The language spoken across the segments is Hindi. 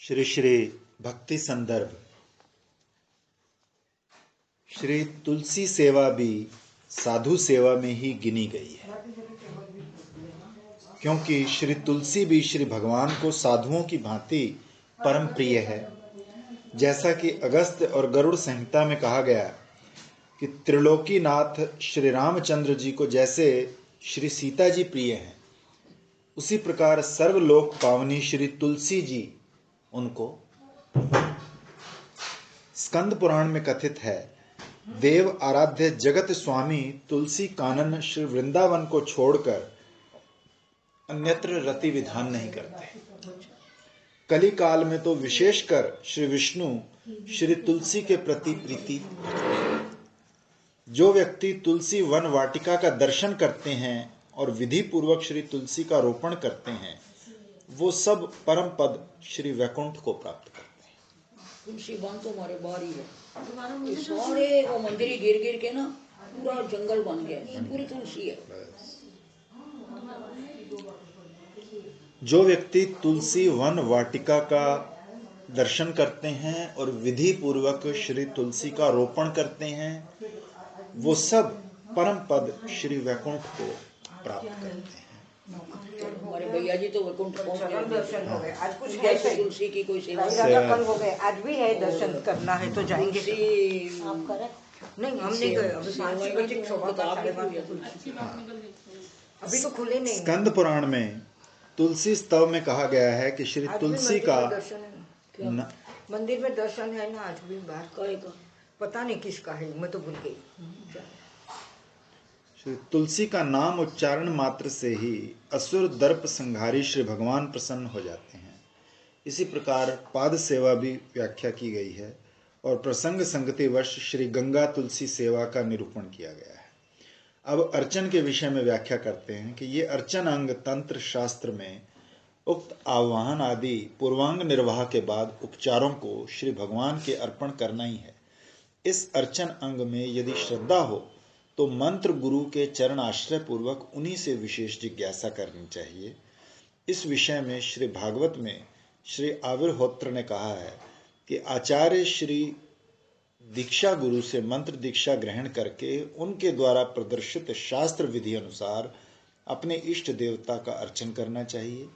श्री श्री भक्ति संदर्भ। श्री तुलसी सेवा भी साधु सेवा में ही गिनी गई है, क्योंकि श्री तुलसी भी श्री भगवान को साधुओं की भांति परम प्रिय है। जैसा कि अगस्त्य और गरुड़ संहिता में कहा गया कि त्रिलोकीनाथ श्री रामचंद्र जी को जैसे श्री सीता जी प्रिय हैं, उसी प्रकार सर्वलोक पावनी श्री तुलसी जी उनको। स्कंद पुराण में कथित है, देव आराध्य जगत स्वामी तुलसी कानन श्री वृंदावन को छोड़कर अन्यत्र रति विधान नहीं करते। कली काल में तो विशेषकर श्री विष्णु श्री तुलसी के प्रति प्रीति। जो व्यक्ति तुलसी वन वाटिका का दर्शन करते हैं और विधि पूर्वक श्री तुलसी का रोपण करते हैं, वो सब परम पद श्री वैकुंठ को प्राप्त करते हैं। तुलसी वन तो हमारे बाहर ही है, सारे वो मंदिर ही गिर गिर के ना पूरा जंगल बन गया, पूरी तुलसी है। जो व्यक्ति तुलसी वन वाटिका का दर्शन करते हैं और विधि पूर्वक श्री तुलसी का रोपण करते हैं, वो सब परम पद श्री वैकुंठ को प्राप्त करते हैं। हमारे भैया जी तो वैकुंठ पहुंच गए, दर्शन हो गए। आज कुछ है तुलसी की कोई सेवा कल हो गए, आज भी है, दर्शन करना है तो जाएंगे। आप करें? नहीं, हम नहीं गए, अभी 5 बजे अभी तो खुले नहीं। स्कंद पुराण में तुलसी स्तव में कहा गया है कि श्री तुलसी का मंदिर में दर्शन है ना, आज भी बाहर का पता नहीं किसका है, मैं तो भूल गई। श्री तुलसी का नाम उच्चारण मात्र से ही असुर दर्प संहारी श्री भगवान प्रसन्न हो जाते हैं। इसी प्रकार पाद सेवा भी व्याख्या की गई है और प्रसंग संगति वश श्री गंगा तुलसी सेवा का निरूपण किया गया है। अब अर्चन के विषय में व्याख्या करते हैं कि ये अर्चन अंग तंत्र शास्त्र में उक्त आह्वान आदि पूर्वांग निर्वाह के बाद उपचारों को श्री भगवान के अर्पण करना ही है। इस अर्चन अंग में यदि श्रद्धा हो तो मंत्र गुरु के चरण आश्रय पूर्वक उन्हीं से विशेष जिज्ञासा करनी चाहिए। इस विषय में श्री भागवत में श्री आविर्होत्र ने कहा है कि आचार्य श्री दीक्षा गुरु से मंत्र दीक्षा ग्रहण करके उनके द्वारा प्रदर्शित शास्त्र विधि अनुसार अपने इष्ट देवता का अर्चन करना चाहिए।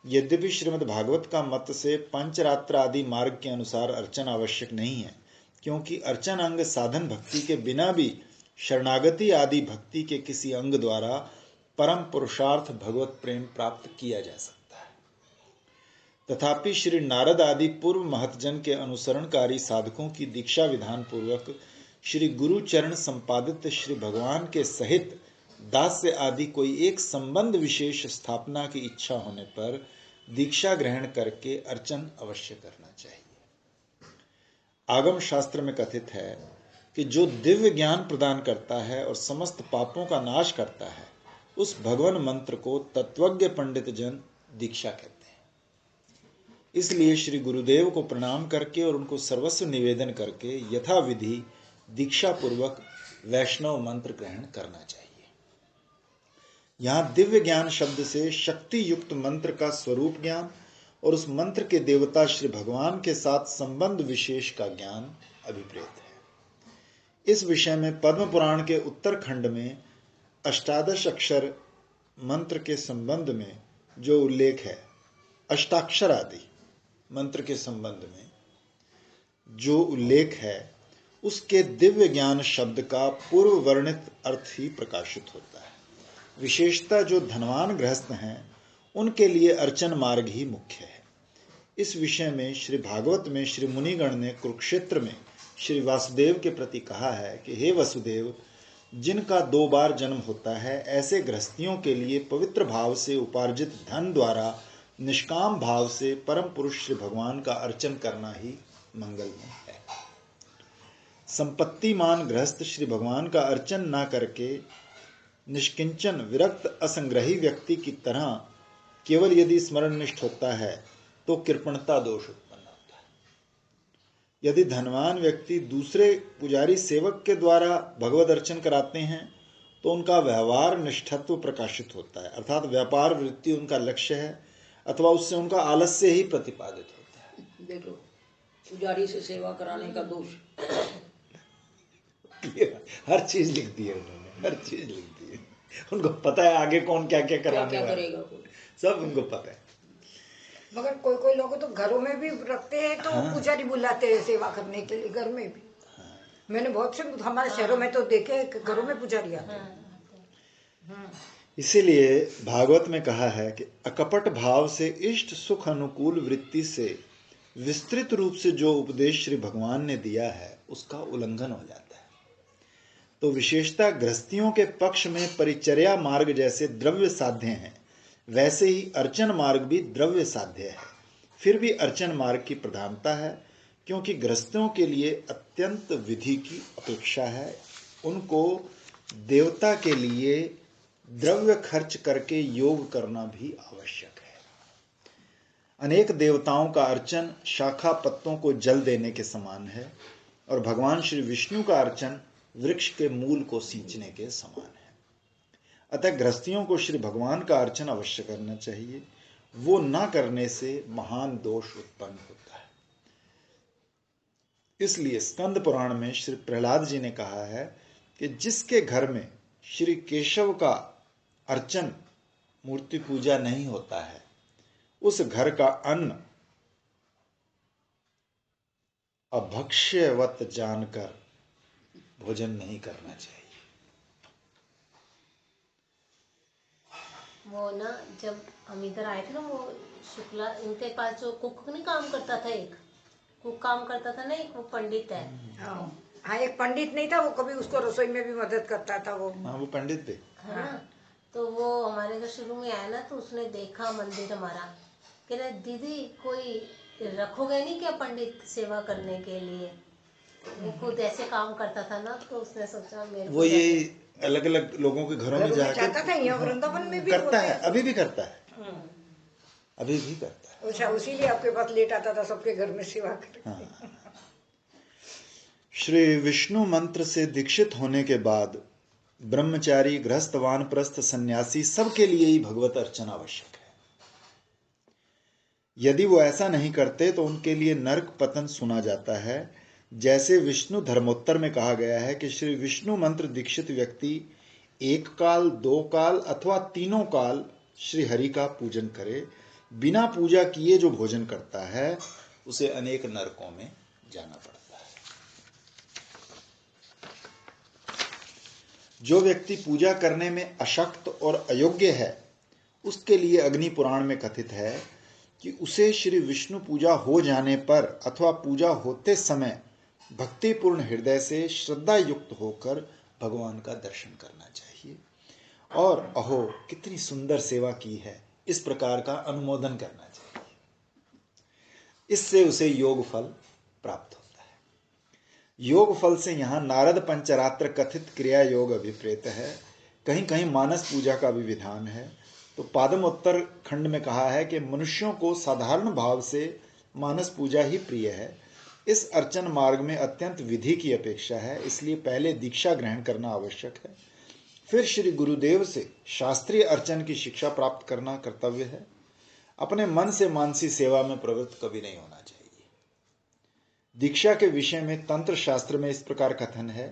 यद्यपि श्रीमद् भागवत का मत से पंचरात्र आदि मार्ग के अनुसार अर्चन आवश्यक नहीं है, क्योंकि अर्चन अंग साधन भक्ति के बिना भी शरणागति आदि भक्ति के किसी अंग द्वारा परम पुरुषार्थ भगवत प्रेम प्राप्त किया जा सकता है। तथापि श्री नारद आदि पूर्व महतजन के अनुसरणकारी साधकों की दीक्षा विधान पूर्वक श्री गुरु चरण संपादित श्री भगवान के सहित दास्य आदि कोई एक संबंध विशेष स्थापना की इच्छा होने पर दीक्षा ग्रहण करके अर्चन अवश्य करना चाहिए। आगम शास्त्र में कथित है कि जो दिव्य ज्ञान प्रदान करता है और समस्त पापों का नाश करता है, उस भगवान मंत्र को तत्वज्ञ पंडित जन दीक्षा कहते हैं। इसलिए श्री गुरुदेव को प्रणाम करके और उनको सर्वस्व निवेदन करके यथा विधि दीक्षा पूर्वक वैष्णव मंत्र ग्रहण करना चाहिए। यहाँ दिव्य ज्ञान शब्द से शक्ति युक्त मंत्र का स्वरूप ज्ञान और उस मंत्र के देवता श्री भगवान के साथ संबंध विशेष का ज्ञान अभिप्रेत है। इस विषय में पद्म पुराण के उत्तर खंड में अष्टादश अक्षर मंत्र के संबंध में जो उल्लेख है, अष्टाक्षर आदि मंत्र के संबंध में जो उल्लेख है, उसके दिव्य ज्ञान शब्द का पूर्व वर्णित अर्थ ही प्रकाशित होता है। विशेषतः जो धनवान गृहस्थ हैं, उनके लिए अर्चन मार्ग ही मुख्य है। इस विषय में श्री भागवत में श्री मुनिगण ने कुरुक्षेत्र में श्री वासुदेव के प्रति कहा है कि हे वसुदेव, जिनका 2 बार जन्म होता है, ऐसे गृहस्थियों के लिए पवित्र भाव से उपार्जित धन द्वारा निष्काम भाव से परम पुरुष श्री भगवान का अर्चन करना ही मंगलमय है। संपत्तिमान गृहस्थ श्री भगवान का अर्चन न करके निष्किंचन विरक्त असंग्रही व्यक्ति की तरह केवल यदि स्मरणनिष्ठ होता है तो कृपणता दोष उत्पन्न होता है। यदि धनवान व्यक्ति दूसरे पुजारी सेवक के द्वारा भगवद अर्चन कराते हैं तो उनका व्यवहार निष्ठत्व प्रकाशित होता है, अर्थात व्यापार वृत्ति उनका लक्ष्य है अथवा उससे उनका आलस्य ही प्रतिपादित होता है। देख लो, पुजारी से सेवा कराने का दोष। हर चीज लिखती है उन्होंने, हर चीज लिखती है। उनको पता है आगे कौन क्या क्या कराने क्या वाला करेगा है, कोई। सब उनको पता है। मगर कोई कोई लोग तो घरों में भी रखते हैं, तो हाँ। पुजारी बुलाते हैं सेवा करने के लिए, घर में भी। मैंने बहुत से हमारे शहरों में तो देखे हैं कि घरों में पुजारी आते हैं। इसीलिए भागवत में कहा है कि अकपट भाव से इष्ट सुख अनुकूल वृत्ति से विस्तृत रूप से जो उपदेश श्री भगवान ने दिया है उसका उल्लंघन हो जाता है। तो विशेषता गृहस्थियों के पक्ष में परिचर्या मार्ग जैसे द्रव्य साध्य हैं, वैसे ही अर्चन मार्ग भी द्रव्य साध्य है। फिर भी अर्चन मार्ग की प्रधानता है, क्योंकि गृहस्थियों के लिए अत्यंत विधि की अपेक्षा है। उनको देवता के लिए द्रव्य खर्च करके योग करना भी आवश्यक है। अनेक देवताओं का अर्चन शाखा पत्तों को जल देने के समान है, और भगवान श्री विष्णु का अर्चन वृक्ष के मूल को सींचने के समान है। अतः गृहस्थियों को श्री भगवान का अर्चन अवश्य करना चाहिए। वो न करने से महान दोष उत्पन्न होता है। इसलिए स्कंद पुराण में श्री प्रहलाद जी ने कहा है कि जिसके घर में श्री केशव का अर्चन मूर्ति पूजा नहीं होता है, उस घर का अन्न अभक्ष्यवत जानकर भोजन नहीं करना चाहिए। वो ना जब हम इधर आए थे ना, वो शुक्ला इनके पास जो कुक नहीं काम करता था, एक कुक काम करता था ना, एक वो पंडित है। हाँ, एक पंडित नहीं था, वो कभी उसको रसोई में भी मदद करता था वो। हाँ, वो पंडित थे। हाँ, तो वो हमारे घर शुरू में आया ना, तो उसने देखा मंदिर हमारा, कह रहे दीदी कोई रखोगे नहीं क्या पंडित सेवा करने के लिए। वो खुद ऐसे काम करता था ना, तो उसने सोचा मेरे वो ये अलग अलग लोगों के घरों में जाके जाता था। यहाँ वृंदावन में भी करता है, होते हैं। अभी भी करता है, अभी भी करता है। अच्छा, उसीलिए आपके पास लेट आता था सबके घर में सेवा करके। हाँ। श्री विष्णु मंत्र से दीक्षित होने के बाद ब्रह्मचारी, गृहस्थ, वानप्रस्थ, सन्यासी सबके लिए ही भगवत अर्चना आवश्यक है। यदि वो ऐसा नहीं करते तो उनके लिए नरक पतन सुना जाता है। जैसे विष्णु धर्मोत्तर में कहा गया है कि श्री विष्णु मंत्र दीक्षित व्यक्ति एक काल, दो काल अथवा तीनों काल श्री हरि का पूजन करे, बिना पूजा किए जो भोजन करता है उसे अनेक नरकों में जाना पड़ता है। जो व्यक्ति पूजा करने में अशक्त और अयोग्य है, उसके लिए अग्नि पुराण में कथित है कि उसे श्री विष्णु पूजा हो जाने पर अथवा पूजा होते समय भक्तिपूर्ण हृदय से श्रद्धा युक्त होकर भगवान का दर्शन करना चाहिए और अहो कितनी सुंदर सेवा की है, इस प्रकार का अनुमोदन करना चाहिए। इससे उसे योग फल प्राप्त होता है। योग फल से यहाँ नारद पंचरात्र कथित क्रिया योग अभिप्रेत है। कहीं कहीं मानस पूजा का भी विधान है। तो पादमोत्तर खंड में कहा है कि मनुष्यों को साधारण भाव से मानस पूजा ही प्रिय है। इस अर्चन मार्ग में अत्यंत विधि की अपेक्षा है, इसलिए पहले दीक्षा ग्रहण करना आवश्यक है, फिर श्री गुरुदेव से शास्त्रीय अर्चन की शिक्षा प्राप्त करना कर्तव्य है। अपने मन से मानसी सेवा में प्रवृत्त कभी नहीं होना चाहिए। दीक्षा के विषय में तंत्र शास्त्र में इस प्रकार कथन है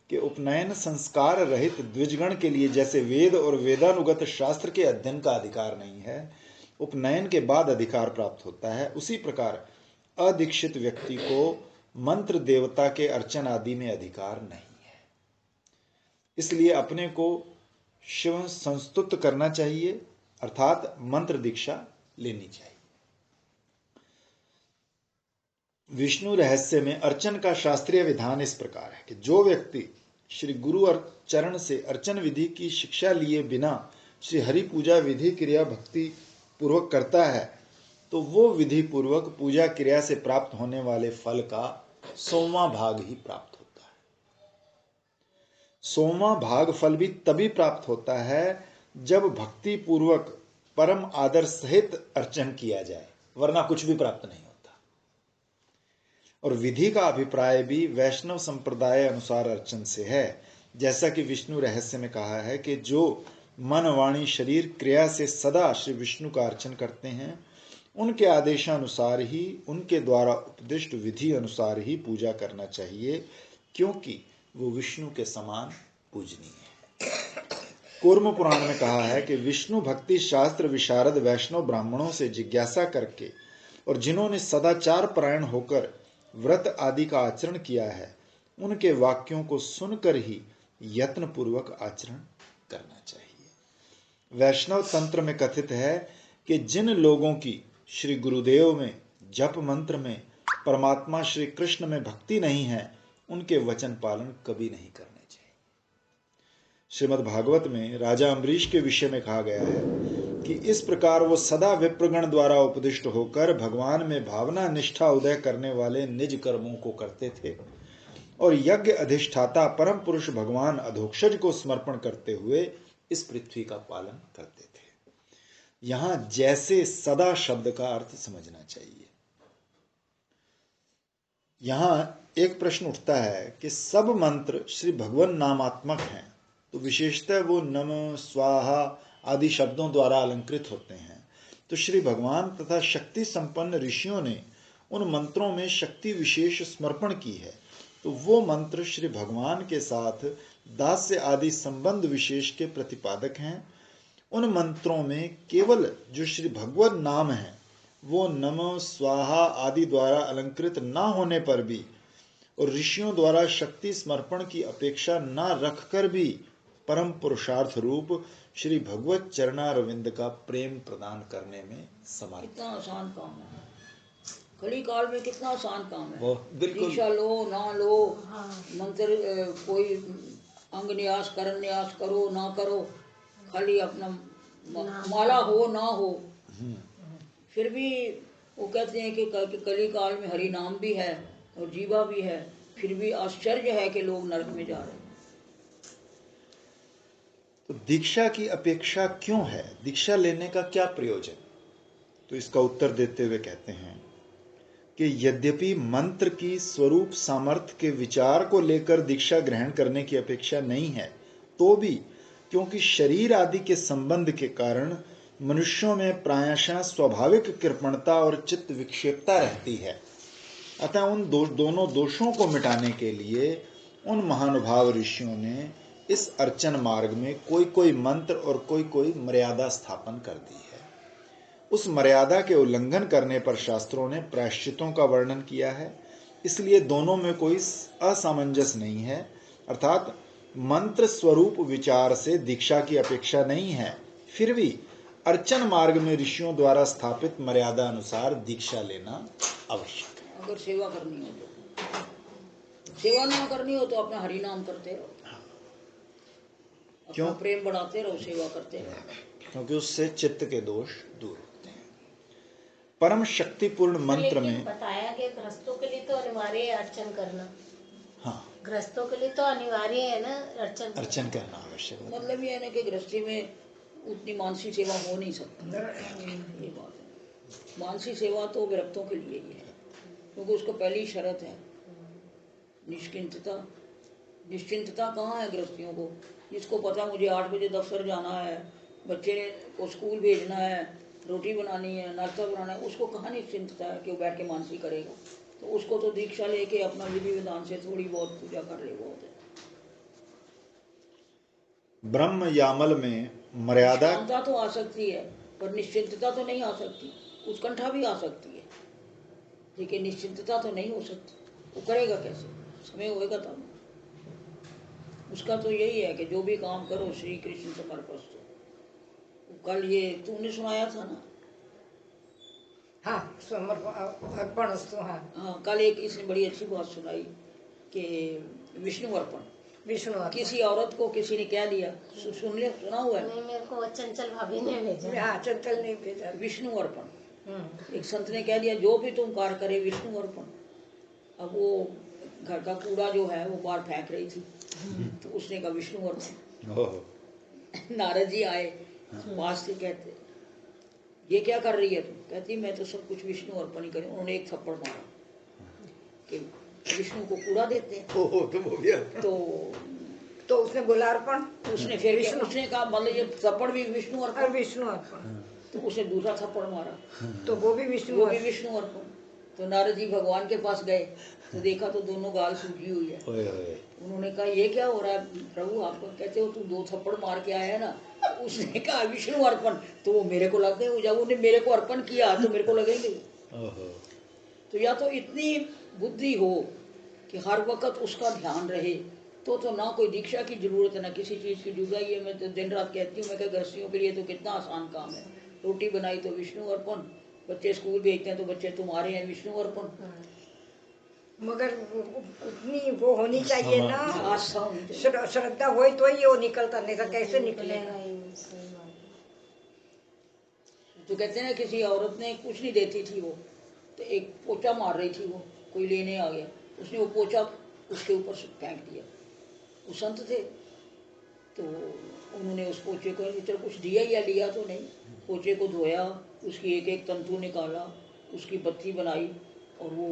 कि उपनयन संस्कार रहित द्विजगण के लिए जैसे वेद और वेदानुगत शास्त्र के अध्ययन का अधिकार नहीं है, उपनयन के बाद अधिकार प्राप्त होता है, उसी प्रकार अदीक्षित व्यक्ति को मंत्र देवता के अर्चन आदि में अधिकार नहीं है। इसलिए अपने को शिव संस्तुत करना चाहिए, अर्थात मंत्र दीक्षा लेनी चाहिए। विष्णु रहस्य में अर्चन का शास्त्रीय विधान इस प्रकार है कि जो व्यक्ति श्री गुरु चरण से अर्चन विधि की शिक्षा लिए बिना श्री हरि पूजा विधि क्रिया भक्ति पूर्वक करता है, तो वो विधि पूर्वक पूजा क्रिया से प्राप्त होने वाले फल का 100वां भाग ही प्राप्त होता है। 100वां भाग फल भी तभी प्राप्त होता है जब भक्ति पूर्वक परम आदर सहित अर्चन किया जाए, वरना कुछ भी प्राप्त नहीं होता। और विधि का अभिप्राय भी वैष्णव संप्रदाय अनुसार अर्चन से है, जैसा कि विष्णु रहस्य में कहा है कि जो मन वाणी शरीर क्रिया से सदा श्री विष्णु का अर्चन करते हैं उनके आदेशानुसार ही, उनके द्वारा उपदिष्ट विधि अनुसार ही पूजा करना चाहिए, क्योंकि वो विष्णु के समान पूजनीय है। कूर्म पुराण में कहा है कि विष्णु भक्ति शास्त्र विशारद वैष्णव ब्राह्मणों से जिज्ञासा करके और जिन्होंने सदाचार परायण होकर व्रत आदि का आचरण किया है, उनके वाक्यों को सुनकर ही यत्न पूर्वक आचरण करना चाहिए। वैष्णव तंत्र में कथित है कि जिन लोगों की श्री गुरुदेव में, जप मंत्र में, परमात्मा श्री कृष्ण में भक्ति नहीं है, उनके वचन पालन कभी नहीं करने चाहिए। श्रीमद् भागवत में राजा अम्बरीश के विषय में कहा गया है कि इस प्रकार वो सदा विप्रगण द्वारा उपदिष्ट होकर भगवान में भावना निष्ठा उदय करने वाले निज कर्मों को करते थे और यज्ञ अधिष्ठाता परम पुरुष भगवान अधोक्षज को समर्पण करते हुए इस पृथ्वी का पालन करते थे। यहां जैसे सदा शब्द का अर्थ समझना चाहिए। यहां एक प्रश्न उठता है कि सब मंत्र श्री भगवान नामात्मक हैं, तो विशेषतः वो नम, स्वाहा आदि शब्दों द्वारा अलंकृत होते हैं। तो श्री भगवान तथा शक्ति संपन्न ऋषियों ने उन मंत्रों में शक्ति विशेष समर्पण की है, तो वो मंत्र श्री भगवान के साथ दास्य आदि संबंध विशेष के प्रतिपादक हैं। उन मंत्रों में केवल जो श्री भगवत नाम है वो नमः स्वाहा आदि द्वारा अलंकृत ना होने पर भी और ऋषियों द्वारा शक्ति समर्पण की अपेक्षा ना रखकर भी परम पुरुषार्थ रूप श्री भगवत चरणारविंद का प्रेम प्रदान करने में समर्थ। कितना आसान काम है, कली काल में कितना आसान काम है। वो बिल्कुल दीक्षा लो ना लो, मंत्र कोई अंग न्यास करण न्यास करो ना करो, खाली अपना माला हो ना हो, फिर भी वो कहते हैं कि कली काल में हरि नाम भी है और जीवा भी है, फिर भी आश्चर्य है कि लोग नरक में जा रहे हैं। तो दीक्षा की अपेक्षा क्यों है, दीक्षा लेने का क्या प्रयोजन? तो इसका उत्तर देते हुए कहते हैं कि यद्यपि मंत्र की स्वरूप सामर्थ्य के विचार को लेकर दीक्षा ग्रहण करने की अपेक्षा नहीं है, तो भी क्योंकि शरीर आदि के संबंध के कारण मनुष्यों में प्रायशः स्वाभाविक कृपणता और चित्त विक्षेपता रहती है, अतः उन दोनों दोषों को मिटाने के लिए उन महानुभाव ऋषियों ने इस अर्चन मार्ग में कोई कोई मंत्र और कोई कोई मर्यादा स्थापन कर दी है। उस मर्यादा के उल्लंघन करने पर शास्त्रों ने प्रायश्चितों का वर्णन किया है, इसलिए दोनों में कोई असामंजस्य नहीं है, अर्थात मंत्र स्वरूप विचार से दीक्षा की अपेक्षा नहीं है, फिर भी अर्चन मार्ग में ऋषियों द्वारा स्थापित मर्यादा अनुसार दीक्षा लेना आवश्यक है। अगर सेवा करनी हो तो, सेवा ना करनी हो तो अपना हरि नाम करते रहो, क्यों? अपना प्रेम बढ़ाते रहो, सेवा करते रहो, क्योंकि उससे चित्त के दोष दूर होते हैं। परम शक्तिपूर्ण मंत्र में बताया कि गृहस्थों के लिए तो अनिवार्य है अर्चन करना। हाँ, गृहस्थों के लिए तो अनिवार्य है ना अर्चन करना आवश्यक है। मतलब ये है ना कि गृहस्थी में उतनी मानसी सेवा हो नहीं सकती, ये बात है। मानसी सेवा तो विरक्तों के लिए ही है, क्योंकि उसको पहली शर्त है निश्चिंतता। निश्चिंतता कहाँ है गृहस्थियों को? जिसको पता मुझे 8 बजे दफ्तर जाना है, बच्चे को स्कूल भेजना है, रोटी बनानी है, नाश्ता बनाना है, उसको कहाँ निश्चिंतता है कि वो बैठ के मानसी करेगा? तो उसको तो दीक्षा लेके अपना विधि विधान से थोड़ी बहुत पूजा कर ले, बहुत है। ब्रह्म यामल में मर्यादा तो आ सकती है पर निश्चिंतता तो नहीं आ सकती, उत्कंठा भी आ सकती है, लेकिन निश्चिंतता तो नहीं हो सकती। वो करेगा कैसे? समय होएगा तब। उसका तो यही है कि जो भी काम करो श्री कृष्ण समर्पस्तु। कल ये तूने सुनाया था ना? हाँ, अर्पणस्तु। हाँ, कल एक इसने बड़ी अच्छी बात सुनाई कि विष्णु अर्पण। किसी औरत को किसी ने कह दिया, सुना हुआ है? नहीं, मेरे को चंचल भाभी ने भेजा। हाँ, चंचल ने भेजा। विष्णु अर्पण। एक संत ने कह दिया जो भी तुम कार्य करे विष्णु अर्पण। अब वो घर का कूड़ा जो है वो बाहर फेंक रही थी, तो उसने कहा विष्णु अर्पण। नारद जी आए पास से, कहते ये क्या कर रही है तुम? कहती मैं तो सब कुछ विष्णु अर्पण ही करें। उन्होंने एक थप्पड़ मारा कि विष्णु को कूड़ा देते हैं। तो उसने बोला अर्पण, उसने फिर उसने कहा मतलब ये थप्पड़ भी विष्णु अर्पण। विष्णु अर्पण। तो उसने दूसरा थप्पड़ मारा, तो वो भी विष्णु वो भी विष्णु अर्पण। तो नारद जी भगवान के पास गए तो देखा तो दोनों गाल सूजी हुई है। ओए ओए। उन्होंने कहा ये क्या हो रहा है प्रभु, आपको कहते हो तू 2 थप्पड़ मार के आया ना। तो उसने कहा विष्णु अर्पण, तो वो मेरे को लग गए, जब उन्हें मेरे को अर्पण किया तो मेरे को लगेंगे। ओहो। तो या तो इतनी बुद्धि हो कि हर वक्त उसका ध्यान रहे, तो ना कोई दीक्षा की जरूरत है, ना किसी चीज़ की जरूरत है। ये मैं तो दिन रात कहती हूँ, मैं क्या गृहस्थियों के लिए तो कितना आसान काम है। रोटी बनाई तो विष्णु अर्पण, बच्चे स्कूल भेजते हैं तो बच्चे तुम्हारे हैं विष्णु अर्पण। मगर उतनी वो होनी चाहिए ना, आस्था होनी चाहिए। श्रद्धा हो तो ही वो निकलता, नहीं तो कैसे निकलेगा। तो कहते हैं ना किसी औरत ने कुछ नहीं देती थी वो, तो एक पोछा मार रही थी, वो कोई लेने आ गया, उसने वो पोछा उसके ऊपर से फेंक दिया। वो संत थे तो उन्होंने उस पोछे को चल कुछ दिया या लिया तो नहीं, पोछे को धोया, उसकी एक एक तंतु निकाला, उसकी बत्ती बनाई और वो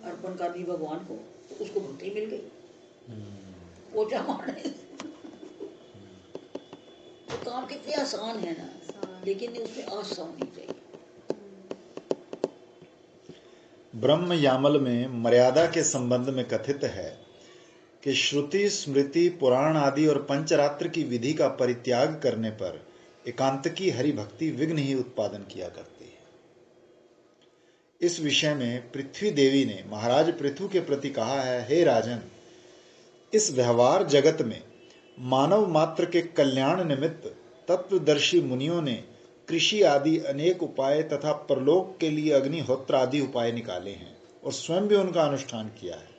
अर्पण कर दी भगवान को, तो उसको भक्ति मिल गई पोछा मारने। तो काम कितने आसान है ना, लेकिन उसमें आस्था होनी चाहिए। ब्रह्म यामल में मर्यादा के संबंध में कथित है कि श्रुति स्मृति पुराण आदि और पंचरात्र की विधि का परित्याग करने पर एकांतकी हरि भक्ति विघ्न ही उत्पादन किया करती है। इस विषय में पृथ्वी देवी ने महाराज पृथु के प्रति कहा है, हे राजन, इस व्यवहार जगत में मानव मात्र के कल्याण निमित्त तत्वदर्शी मुनियों ने कृषि आदि अनेक उपाय तथा परलोक के लिए अग्निहोत्र आदि उपाय निकाले हैं और स्वयं भी उनका अनुष्ठान किया है।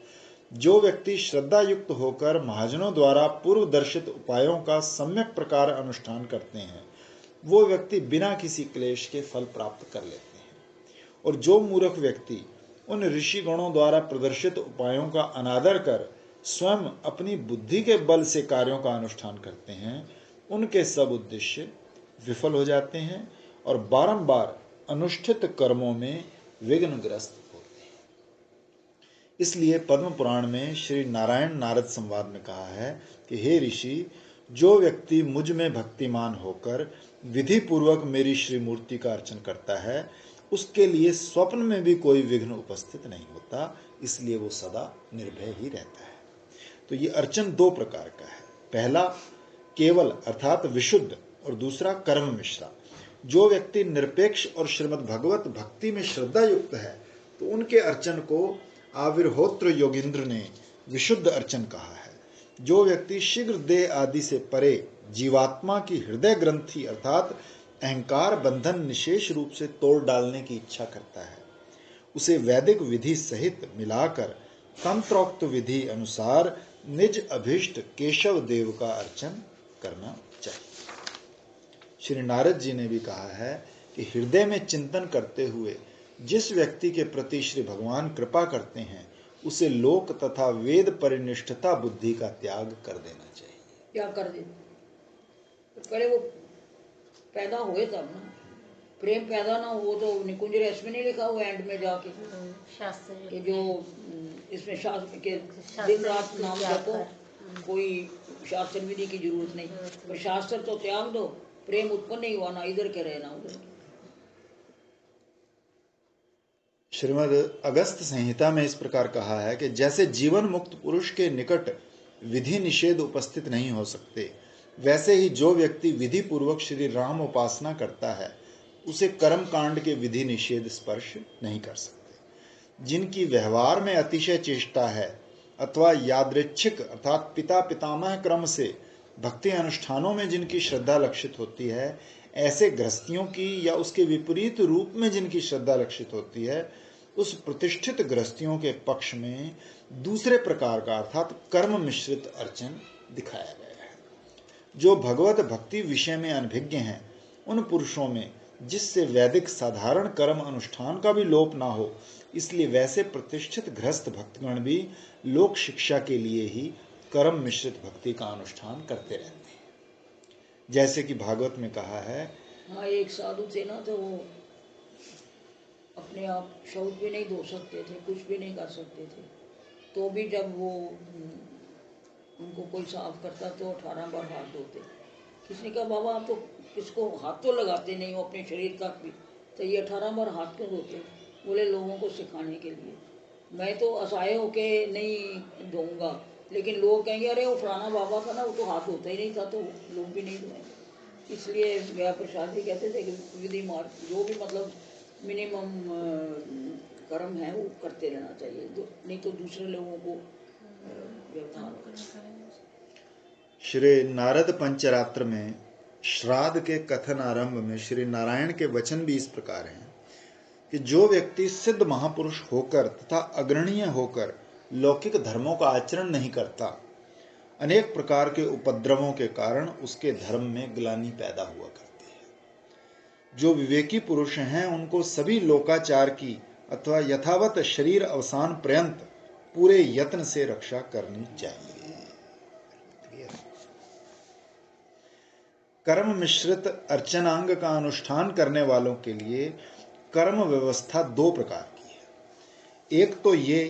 जो व्यक्ति श्रद्धा युक्त होकर महाजनों द्वारा पूर्व दर्शित उपायों का सम्यक प्रकार अनुष्ठान करते हैं, वो व्यक्ति बिना किसी क्लेश के फल प्राप्त कर लेते हैं। और जो मूर्ख व्यक्ति उन ऋषिगणों द्वारा प्रदर्शित उपायों का अनादर कर स्वयं अपनी बुद्धि के बल से कार्यों का अनुष्ठान करते हैं, उनके सब उद्देश्य विफल हो जाते हैं और बारंबार अनुष्ठित कर्मों में विघ्नग्रस्त होते हैं। इसलिए पद्म पुराण में श्री नारायण नारद संवाद में कहा है कि हे ऋषि, जो व्यक्ति मुझ में भक्तिमान होकर विधि पूर्वक मेरी श्री मूर्ति का अर्चन करता है, उसके लिए स्वप्न में भी कोई विघ्न उपस्थित नहीं होता, इसलिए वो सदा निर्भय ही रहता है। तो ये अर्चन 2 प्रकार का है, पहला केवल अर्थात विशुद्ध और दूसरा कर्म मिश्रा। जो व्यक्ति निरपेक्ष और श्रीमद् भगवत भक्ति में श्रद्धा युक्त है, तो उनके अर्चन को आविर्होत्र योगींद्र ने विशुद्ध अर्चन कहा है। जो व्यक्ति शीघ्र देह आदि से परे जीवात्मा की हृदय ग्रंथि अर्थात अहंकार बंधन निशेष रूप से तोड़ डालने की इच्छा करता है, उसे वैदिक विधि सहित मिलाकर तंत्रोक्त विधि अनुसार निज अभीष्ट केशव देव का अर्चन करना चाहिए। श्री नारद जी ने भी कहा है कि हृदय में चिंतन करते हुए जिस व्यक्ति के प्रति श्री भगवान कृपा करते हैं, उसे लोक तथा वेद परिनिष्ठता बुद्धि का त्याग कर देना चाहिए। क्या कर दे, पहले वो पैदा हुए तब ना, प्रेम पैदा ना हो तो निकुंज रहस्य में नहीं लिखा हुआ एंड में जाके शास्त्र कि जो इसमें शास्त्र के दिन रात नाम जपो, कोई शास्त्र विधि की जरूरत नहीं, पर शास्त्र तो त्याग दो, प्रेम उत्पन्न नहीं हुआ ना इधर के रहे ना उधर। श्रीमद् अगस्त संहिता में इस प्रकार कहा है कि जैसे जीवन मुक्त पुरुष के निकट विधि निषेध उपस्थित नहीं हो सकते, वैसे ही जो व्यक्ति विधि पूर्वक श्री राम उपासना करता है, उसे कर्म कांड के विधि निषेध स्पर्श नहीं कर सकते। जिनकी व्यवहार में अतिशय चेष्टा है अथवा यादृच्छिक अर्थात पिता पितामह क्रम से भक्ति अनुष्ठानों में जिनकी श्रद्धा लक्षित होती है, ऐसे गृहस्थियों की या उसके विपरीत रूप में जिनकी श्रद्धा लक्षित होती है, उस प्रतिष्ठित गृहस्थियों के पक्ष में दूसरे प्रकार का अर्थात कर्म मिश्रित अर्चन दिखाया गया है। जो भगवत भक्ति विषय में अनभिज्ञ हैं, उन पुरुषों में जिससे वैदिक साधारण कर्म अनुष्ठान का भी लोप ना हो, इसलिए वैसे प्रतिष्ठित गृहस्थ भक्तगण भी लोक शिक्षा के लिए ही कर्म मिश्रित भक्ति का अनुष्ठान करते रहते हैं। जैसे कि भागवत में कहा है, हाँ, एक साधु थे ना, तो वो अपने आप शौच भी नहीं धो सकते थे, कुछ भी नहीं कर सकते थे, तो भी जब वो उनको कोई साफ करता तो 18 बार हाथ धोते। किसी ने कहा बाबा आप तो किसको हाथ तो लगाते नहीं हो अपने शरीर तक भी, तो ये 18 बार हाथ क्यों धोते हो? बोले लोगों को सिखाने के लिए। मैं तो असहाय होके नहीं धोऊंगा, लेकिन लोग कहेंगे अरे वो फलाना बाबा था ना, वो तो हाथ धोता ही नहीं था, तो लोग भी नहीं धोएंगे। इसलिए व्याह प्रसाद जी कहते थे कि विधि मार्ग जो भी मतलब मिनिमम कर्म है वो करते रहना चाहिए, नहीं तो दूसरे लोगों को व्यवधान। श्री नारद पंचरात्र में श्राद्ध के कथन आरंभ में श्री नारायण के वचन भी इस प्रकार हैं कि जो व्यक्ति सिद्ध महापुरुष होकर तथा अग्रणीय होकर लौकिक धर्मों का आचरण नहीं करता, अनेक प्रकार के उपद्रवों के कारण उसके धर्म में ग्लानि पैदा हुआ करती है। जो विवेकी पुरुष हैं उनको सभी लोकाचार की अथवा यथावत शरीर अवसान पर्यंत पूरे यत्न से रक्षा करनी चाहिए। कर्म मिश्रित अर्चनांग का अनुष्ठान करने वालों के लिए कर्म व्यवस्था दो प्रकार की है। एक तो ये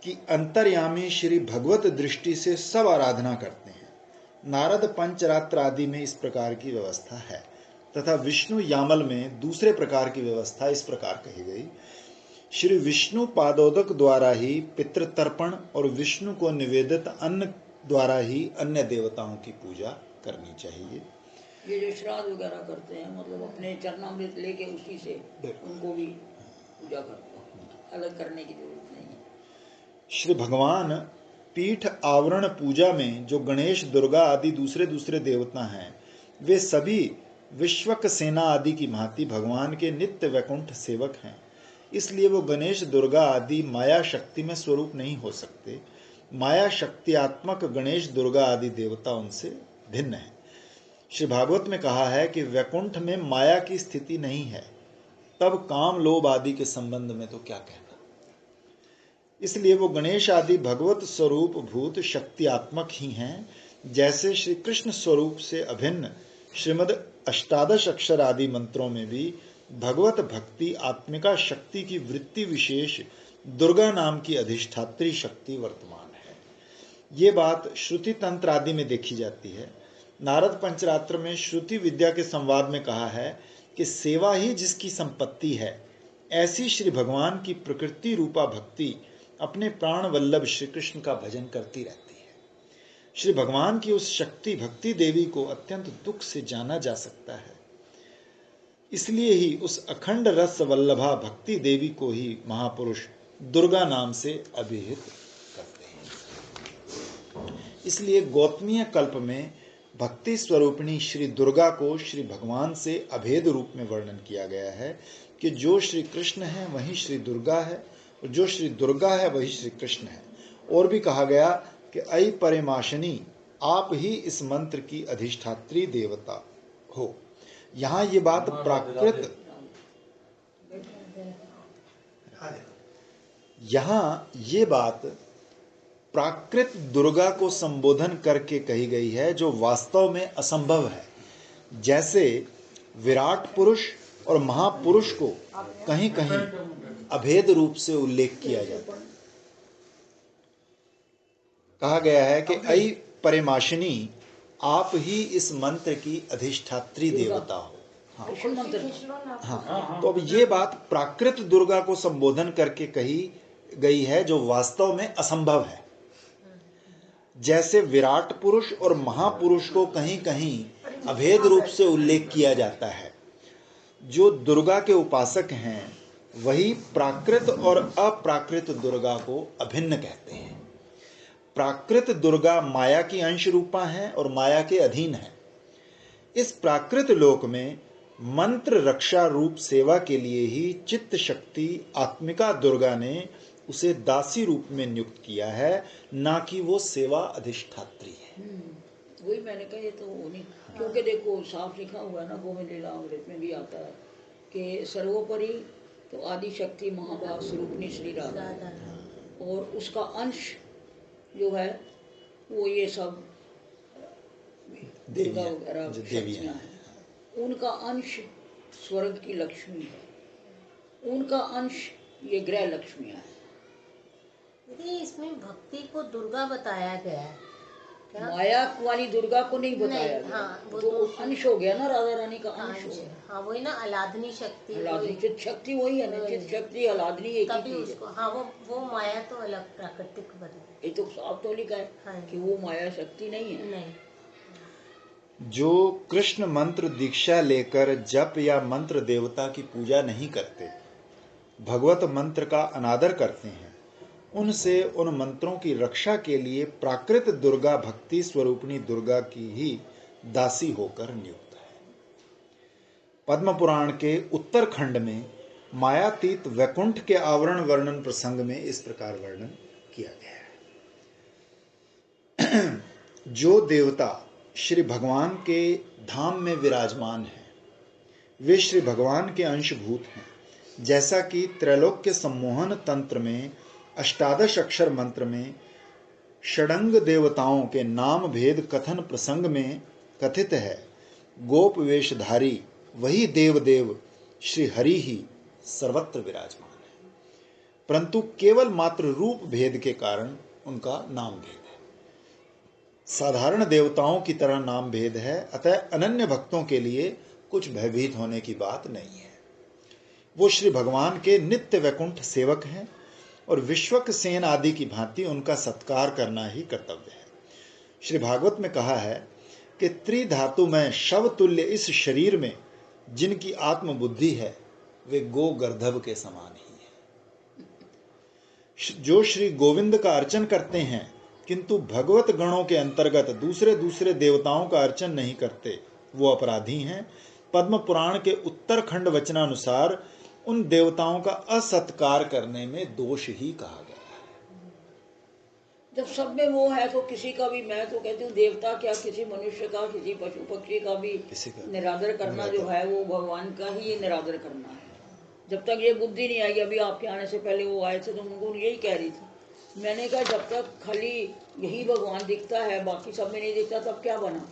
कि अंतर्यामी श्री भगवत दृष्टि से सब आराधना करते हैं, नारद पंचरात्र आदि में इस प्रकार की व्यवस्था है, तथा विष्णु यामल में दूसरे प्रकार की व्यवस्था इस प्रकार कही गई। श्री विष्णु पादोदक द्वारा ही पितृतर्पण और विष्णु को निवेदित अन्न द्वारा ही अन्य देवताओं की पूजा करनी चाहिए। ये जो श्राद्ध वगैरह करते हैं मतलब अपने चरणामृत लेके उसी से उनको भी पूजा करते हैं, अलग करने की जरूरत नहीं है। श्री भगवान पीठ आवरण पूजा में जो गणेश दुर्गा आदि दूसरे दूसरे देवता हैं, वे सभी विश्वक सेना आदि की भांति भगवान के नित्य वैकुंठ सेवक हैं। इसलिए वो गणेश दुर्गा आदि माया शक्ति में स्वरूप नहीं हो सकते। माया शक्तियात्मक गणेश दुर्गा आदि देवता उनसे भिन्न है। श्री भागवत में कहा है कि वैकुंठ में माया की स्थिति नहीं है, तब काम लोभ आदि के संबंध में तो क्या कहना। इसलिए वो गणेश आदि भगवत स्वरूप भूत शक्तियात्मक ही हैं। जैसे श्री कृष्ण स्वरूप से अभिन्न श्रीमद अष्टादश अक्षर आदि मंत्रों में भी भगवत भक्ति आत्मिका शक्ति की वृत्ति विशेष दुर्गा नाम की अधिष्ठात्री शक्ति वर्तमान है। ये बात श्रुति तंत्र आदि में देखी जाती है। नारद पंचरात्र में श्रुति विद्या के संवाद में कहा है कि सेवा ही जिसकी संपत्ति है, ऐसी श्री भगवान की प्रकृति रूपा भक्ति अपने प्राण वल्लभ श्री कृष्ण का भजन करती रहती है। श्री भगवान की उस शक्ति भक्ति देवी को अत्यंत दुख से जाना जा सकता है। इसलिए ही उस अखंड रस वल्लभा भक्ति देवी को ही महापुरुष दुर्गा नाम से अभिहित करते हैं। इसलिए गौतमीय कल्प में भक्ति स्वरूपिणी श्री दुर्गा को श्री भगवान से अभेद रूप में वर्णन किया गया है कि जो श्री कृष्ण है वही श्री दुर्गा है, और जो श्री दुर्गा है वही श्री कृष्ण है। और भी कहा गया कि अयि परिमाशिनी, आप ही इस मंत्र की अधिष्ठात्री देवता हो। यहाँ ये बात प्राकृत दुर्गा को संबोधन करके कही गई है, जो वास्तव में असंभव है। जैसे विराट पुरुष और महापुरुष को कहीं कहीं अभेद रूप से उल्लेख किया जाता है। कहा गया है कि अयि परिमाशिनी, आप ही इस मंत्र की अधिष्ठात्री देवता हो। हाँ, तो अब ये बात प्राकृत दुर्गा को संबोधन करके कही गई है, जो वास्तव में असंभव है। जैसे विराट पुरुष और महापुरुष को कहीं कहीं अभेद रूप से उल्लेख किया जाता है। जो दुर्गा के उपासक हैं वही प्राकृत और अप्राकृत दुर्गा को अभिन्न कहते हैं। प्राकृत दुर्गा माया की अंश रूपा है और माया के अधीन है। इस प्राकृत लोक में मंत्र रक्षा रूप सेवा के लिए ही चित्त शक्ति आत्मिका दुर्गा ने उसे दासी रूप में नियुक्त किया है, ना कि वो सेवा अधिष्ठात्री है। वही मैंने कहा, ये तो नहीं, क्योंकि देखो साफ लिखा हुआ है ना, गोविंद लीला अमृत में भी आता है कि सर्वोपरि तो आदि शक्ति महाभाग स्वरूपनी श्री राधा, और उसका अंश जो है वो ये सब दुर्गा वगैरह शक्तियाँ हैं। उनका अंश स्वर्ग की लक्ष्मी है, उनका अंश ये ग्रह लक्ष्मियाँ हैं। इसमें भक्ति को दुर्गा बताया गया है माया वाली दुर्गा को नहीं बताया नहीं, गया। हाँ, वो तो तो अंश हो गया ना, राधा रानी का हाँ, अंश हो गया। हाँ वही ना, आह्लादनी शक्ति आह्लादनी वही। चित शक्ति वही है ना, चित शक्ति आह्लादनी एक ही तभी चीज है। उसको, हाँ वो माया तो अलग प्राकृतिक बनी। ये तो साफ तो लिखा है हाँ। कि वो माया शक्ति नहीं है। नहीं, जो कृष्ण मंत्र दीक्षा लेकर जप या मंत्र देवता की पूजा नहीं करते, भगवत मंत्र का अनादर करते हैं, उनसे उन मंत्रों की रक्षा के लिए प्राकृत दुर्गा भक्ति स्वरूपिणी दुर्गा की ही दासी होकर नियुक्त है। पद्म पुराण के उत्तरखंड में मायातीत वैकुंठ के आवरण वर्णन प्रसंग में इस प्रकार वर्णन किया गया है। जो देवता श्री भगवान के धाम में विराजमान हैं, वे श्री भगवान के अंशभूत हैं। जैसा कि त्रैलोक्य सम्मोहन तंत्र में अष्टादश अक्षर मंत्र में षडंग देवताओं के नाम भेद कथन प्रसंग में कथित है, गोप वेशधारी वही देवदेव श्री हरि ही सर्वत्र विराजमान है, परंतु केवल मात्र रूप भेद के कारण उनका नाम भेद है। साधारण देवताओं की तरह नाम भेद है, अतः अनन्य भक्तों के लिए कुछ भयभीत होने की बात नहीं है। वो श्री भगवान के नित्य वैकुंठ सेवक हैं और विश्वक सेन आदि की भांति उनका सत्कार करना ही कर्तव्य है। श्री भागवत में कहा है कि त्रिधातु में शव तुल्य इस शरीर में जिनकी आत्मबुद्धि है, वे गो गर्धव के समान ही है। जो श्री गोविंद का अर्चन करते हैं किंतु भगवत गणों के अंतर्गत दूसरे दूसरे देवताओं का अर्चन नहीं करते, वो अपराधी हैं। पद्म पुराण के उत्तरखंड वचनानुसार उन देवताओं का असत्कार करने में दोष ही कहा गया है। जब सब में वो है तो किसी का भी, मैं तो कहती हूँ देवता क्या, किसी मनुष्य का, किसी पशु पक्षी का भी निरादर करना जो है वो भगवान का ही निरादर करना है। जब तक ये बुद्धि नहीं आई, अभी आपके आने से पहले वो आए थे तो उनको यही कह रही थी, मैंने कहा जब तक खाली यही भगवान दिखता है, बाकी सब में नहीं दिखता, तब क्या बना?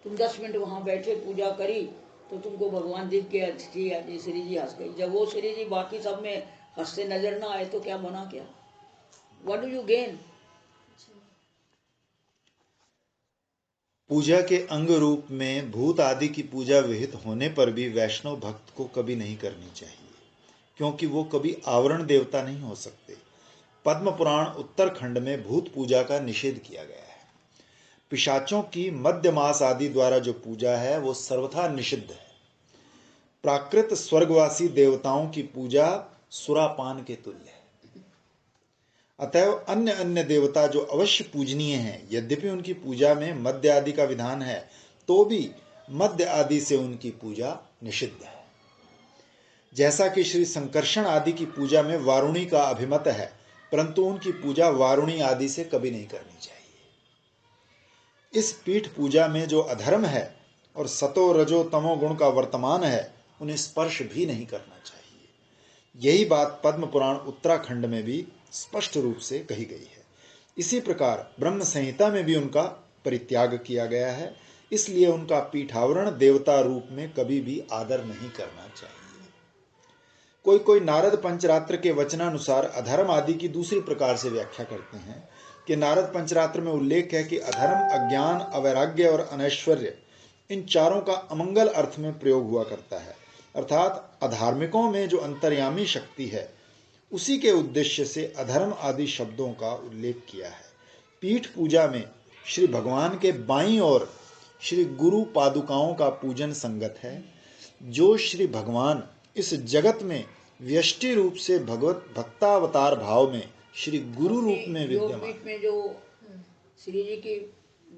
तुम 10 मिनट वहाँ बैठे पूजा करी तो तुमको भगवान दिख गया, ठीक है जी, श्री जी हंस गई। जब वो श्री जी बाकी सब में हंसते नजर ना आए तो क्या बना? क्या व्हाट डू यू गेन? पूजा के अंग रूप में भूत आदि की पूजा विहित होने पर भी वैष्णव भक्त को कभी नहीं करनी चाहिए, क्योंकि वो कभी आवरण देवता नहीं हो सकते। पद्म पुराण उत्तरखंड में भूत पूजा का निषेध किया गया है। पिशाचों की मध्य मास आदि द्वारा जो पूजा है वो सर्वथा निषिद्ध है। प्राकृत स्वर्गवासी देवताओं की पूजा सुरापान के तुल्य है। अतएव अन्य अन्य देवता जो अवश्य पूजनीय हैं, यद्यपि उनकी पूजा में मध्य आदि का विधान है, तो भी मध्य आदि से उनकी पूजा निषिद्ध है। जैसा कि श्री संकर्षण आदि की पूजा में वारुणी का अभिमत है, परंतु उनकी पूजा वारुणी आदि से कभी नहीं करनी चाहिए। इस पीठ पूजा में जो अधर्म है और सतो रजो तमो गुण का वर्तमान है, उन्हें स्पर्श भी नहीं करना चाहिए। यही बात पद्म पुराण उत्तराखंड में भी स्पष्ट रूप से कही गई है। इसी प्रकार ब्रह्म संहिता में भी उनका परित्याग किया गया है, इसलिए उनका पीठावरण देवता रूप में कभी भी आदर नहीं करना चाहिए। कोई कोई नारद पंचरात्र के वचनानुसार अधर्म आदि की दूसरी प्रकार से व्याख्या करते हैं कि नारद पंचरात्र में उल्लेख है कि अधर्म, अज्ञान, अवैराग्य और अनैश्वर्य, इन चारों का अमंगल अर्थ में प्रयोग हुआ करता है, अर्थात अधार्मिकों में जो अंतर्यामी शक्ति है उसी के उद्देश्य से अधर्म आदि शब्दों का उल्लेख किया है। पीठ पूजा में श्री भगवान के बाईं ओर श्री गुरु पादुकाओं का पूजन संगत है। जो श्री भगवान इस जगत में व्यष्टि रूप से भगवत भक्तावतार भाव में श्री गुरु रूप में विद्यमान, में जो श्री जी की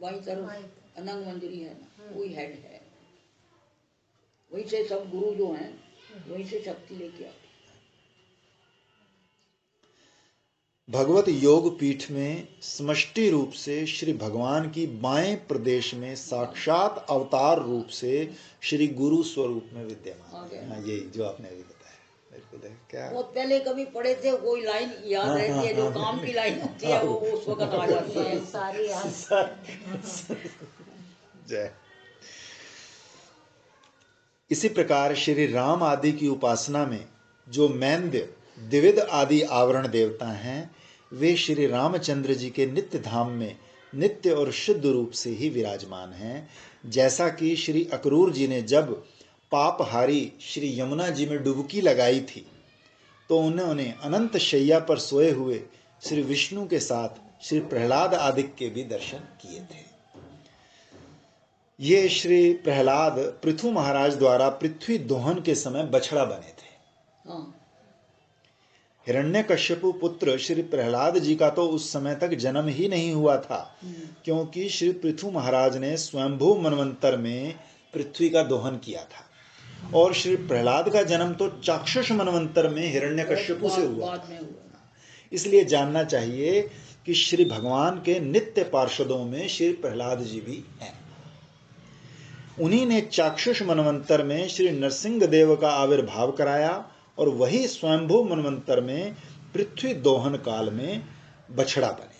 बाईं तरफ अनंग मंजरी है ना, वही हेड है, वहीं से सब गुरु जो हैं वहीं से शक्ति लेके आते। भगवत योग पीठ में समष्टि रूप से श्री भगवान की बाएं प्रदेश में साक्षात अवतार रूप से श्री गुरु स्वरूप में विद्यमान है। हाँ, यही जो आपने अभी बताया, बिल्कुल है। क्या बहुत पहले कभी पढ़े थे, कोई लाइन याद रहती है, जो काम की लाइन होती है वो उस वक्त आ जाती है सारी जय। इसी प्रकार श्री राम आदि की उपासना में जो मैंद्य, द्विविध आदि आवरण देवता हैं, वे श्री रामचंद्र जी के नित्य धाम में नित्य और शुद्ध रूप से ही विराजमान हैं। जैसा कि श्री अक्रूर जी ने जब पापहारी श्री यमुना जी में डुबकी लगाई थी तो उन्होंने अनंत शैया पर सोए हुए श्री विष्णु के साथ श्री प्रहलाद आदि के भी दर्शन किए थे। ये श्री प्रहलाद पृथु महाराज द्वारा पृथ्वी दोहन के समय बछड़ा बने थे। हाँ, हिरण्यकश्यपु पुत्र श्री प्रहलाद जी का तो उस समय तक जन्म ही नहीं हुआ था, क्योंकि श्री पृथु महाराज ने स्वयंभू मनवंतर में पृथ्वी का दोहन किया था, और श्री प्रहलाद का जन्म तो चाक्षुष मनवंतर में हिरण्यकश्यपु से हुआ बाद था। में हुआ। इसलिए जानना चाहिए कि श्री भगवान के नित्य पार्षदों में श्री प्रहलाद जी भी हैं। उन्हीं ने चाक्षुष मनवंतर में श्री नरसिंह देव का आविर्भाव कराया, और वही स्वयंभू मनवंतर में पृथ्वी दोहन काल में बछड़ा बने।